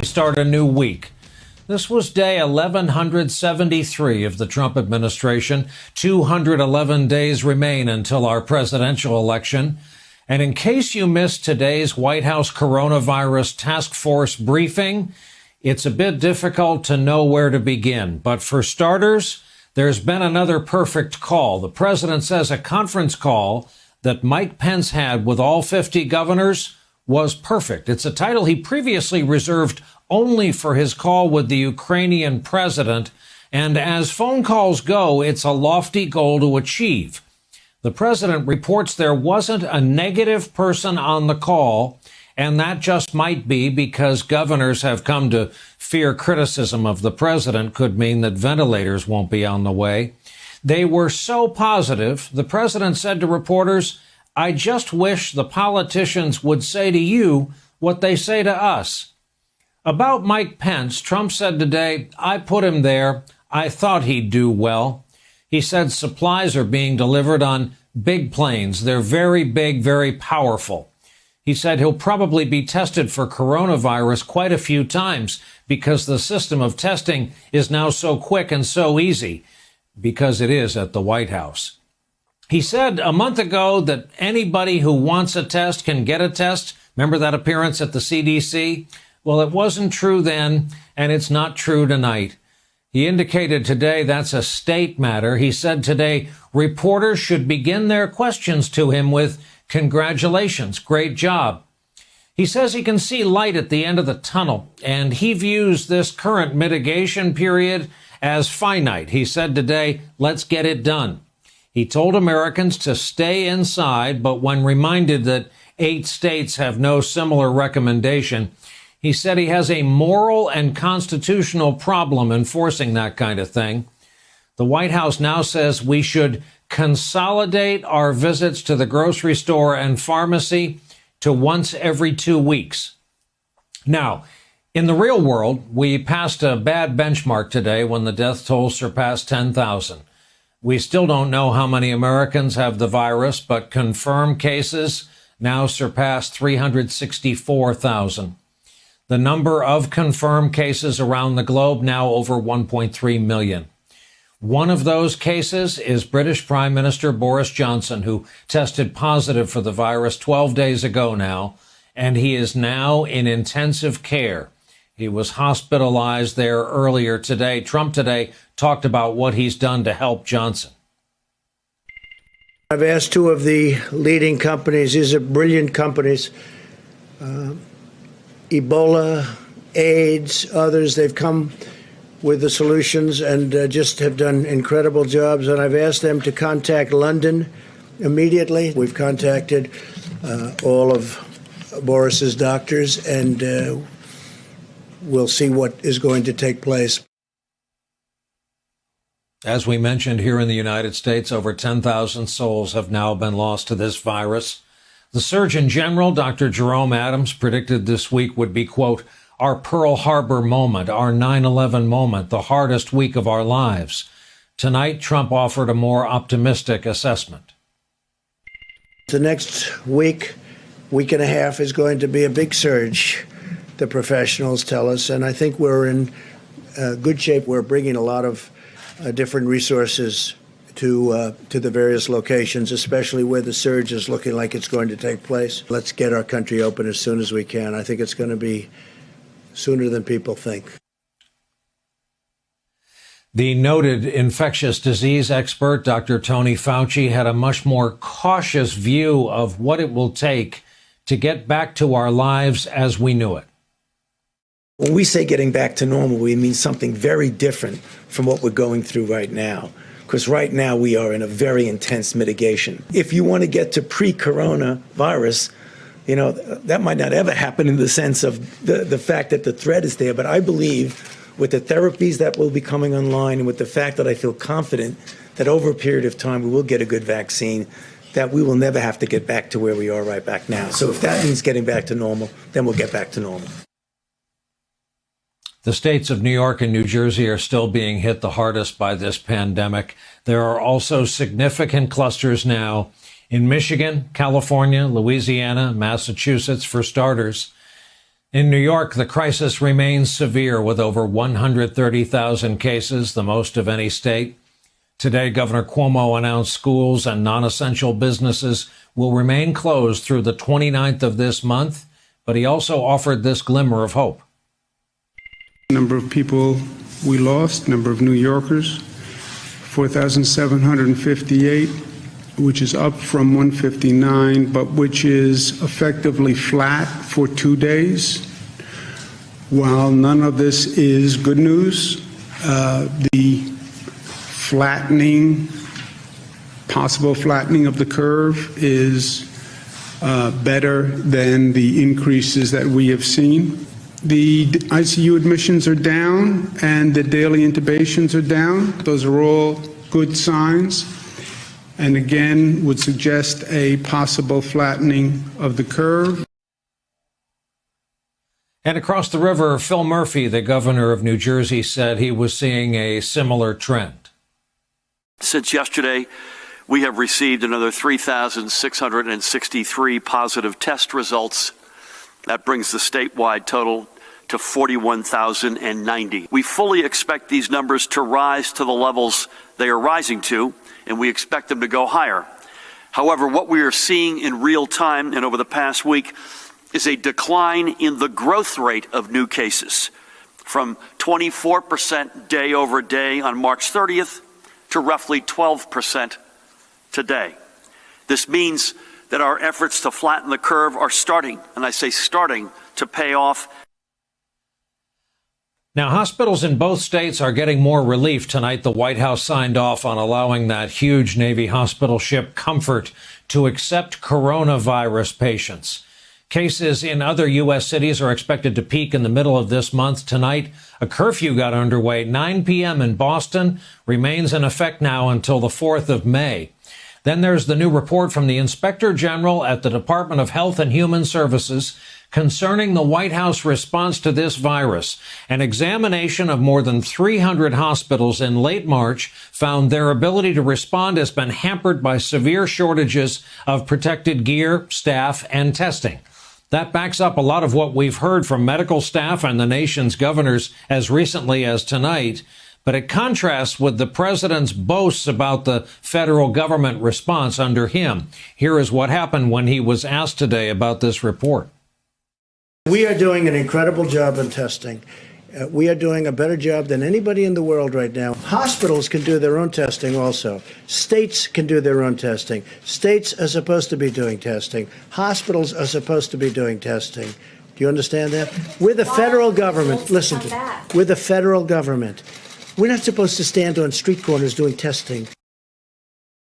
start a new week. This was day 1173 of the Trump administration. 211 days remain until our presidential election. And in case you missed today's White House coronavirus task force briefing, it's a bit difficult to know where to begin. But for starters, there's been another perfect call. The president says a conference call that Mike Pence had with all 50 governors was perfect. It's a title he previously reserved only for his call with the Ukrainian president. And as phone calls go, it's a lofty goal to achieve. The president reports there wasn't a negative person on the call, and that just might be because governors have come to fear criticism of the president could mean that ventilators won't be on the way. They were so positive, the president said to reporters, "I just wish the politicians would say to you what they say to us." About Mike Pence, Trump said today, "I put him there. I thought he'd do well." He said supplies are being delivered on big planes. They're very big, very powerful. He said he'll probably be tested for coronavirus quite a few times because the system of testing is now so quick and so easy, because it is at the White House. He said a month ago that anybody who wants a test can get a test. Remember that appearance at the CDC? Well, it wasn't true then, and it's not true tonight. He indicated today that's a state matter. He said today reporters should begin their questions to him with "Congratulations, great job." He says he can see light at the end of the tunnel, and he views this current mitigation period as finite. He said today, "Let's get it done." He told Americans to stay inside, but when reminded that 8 states have no similar recommendation, he said he has a moral and constitutional problem enforcing that kind of thing. The White House now says we should consolidate our visits to the grocery store and pharmacy to once every 2 weeks. Now, in the real world, we passed a bad benchmark today when the death toll surpassed 10,000. We still don't know how many Americans have the virus, but confirmed cases now surpass 364,000. The number of confirmed cases around the globe now over 1.3 million. One of those cases is British Prime Minister Boris Johnson, who tested positive for the virus 12 days ago now, and he is now in intensive care. He was hospitalized there earlier today. Trump today talked about what he's done to help Johnson. I've asked 2 of the leading companies, these are brilliant companies, Ebola, AIDS, others, they've come with the solutions and just have done incredible jobs. And I've asked them to contact London immediately. We've contacted all of Boris's doctors, and we'll see what is going to take place. As we mentioned here in the United States, over 10,000 souls have now been lost to this virus. The Surgeon General, Dr. Jerome Adams, predicted this week would be, quote, our Pearl Harbor moment, our 9/11 moment, the hardest week of our lives. Tonight, Trump offered a more optimistic assessment. The next week and a half is going to be a big surge, the professionals tell us, and I think we're in good shape. We're bringing a lot of different resources to the various locations, especially where the surge is looking like it's going to take place. Let's get our country open as soon as we can. I think it's going to be sooner than people think. The noted infectious disease expert, Dr. Tony Fauci, had a much more cautious view of what it will take to get back to our lives as we knew it. When we say getting back to normal, we mean something very different from what we're going through right now. Because right now we are in a very intense mitigation. If you want to get to pre-coronavirus, you know, that might not ever happen in the sense of the fact that the threat is there. But I believe with the therapies that will be coming online and with the fact that I feel confident that over a period of time we will get a good vaccine, that we will never have to get back to where we are right back now. So if that means getting back to normal, then we'll get back to normal. The states of New York and New Jersey are still being hit the hardest by this pandemic. There are also significant clusters now in Michigan, California, Louisiana, Massachusetts, for starters. In New York, the crisis remains severe with over 130,000 cases, the most of any state. Today, Governor Cuomo announced schools and non-essential businesses will remain closed through the 29th of this month, but he also offered this glimmer of hope. Number of people we lost, number of New Yorkers, 4,758, which is up from 159, but which is effectively flat for 2 days. While none of this is good news, the possible flattening of the curve is better than the increases that we have seen. The ICU admissions are down and the daily intubations are down. Those are all good signs, and again would suggest a possible flattening of the curve. And across the river, Phil Murphy, the governor of New Jersey, said he was seeing a similar trend. Since yesterday, we have received another 3,663 positive test results. That brings the statewide total to 41,090. We fully expect these numbers to rise to the levels they are rising to, and we expect them to go higher. However, what we are seeing in real time and over the past week is a decline in the growth rate of new cases from 24% day over day on March 30th to roughly 12% today. This means that our efforts to flatten the curve are starting, and I say starting, to pay off. Now, hospitals in both states are getting more relief tonight. The White House signed off on allowing that huge Navy hospital ship Comfort to accept coronavirus patients. Cases in other U.S. cities are expected to peak in the middle of this month. Tonight, a curfew got underway. 9 p.m. in Boston remains in effect now until the 4th of May. Then there's the new report from the Inspector General at the Department of Health and Human Services concerning the White House response to this virus. An examination of more than 300 hospitals in late March found their ability to respond has been hampered by severe shortages of protected gear, staff, and testing. That backs up a lot of what we've heard from medical staff and the nation's governors as recently as tonight, but it contrasts with the president's boasts about the federal government response under him. Here is what happened when he was asked today about this report. We are doing an incredible job in testing. We are doing a better job than anybody in the world right now. Hospitals can do their own testing also. States can do their own testing. States are supposed to be doing testing. Hospitals are supposed to be doing testing. Do you understand that? We're the federal government. Listen to me. We're the federal government. We're not supposed to stand on street corners doing testing.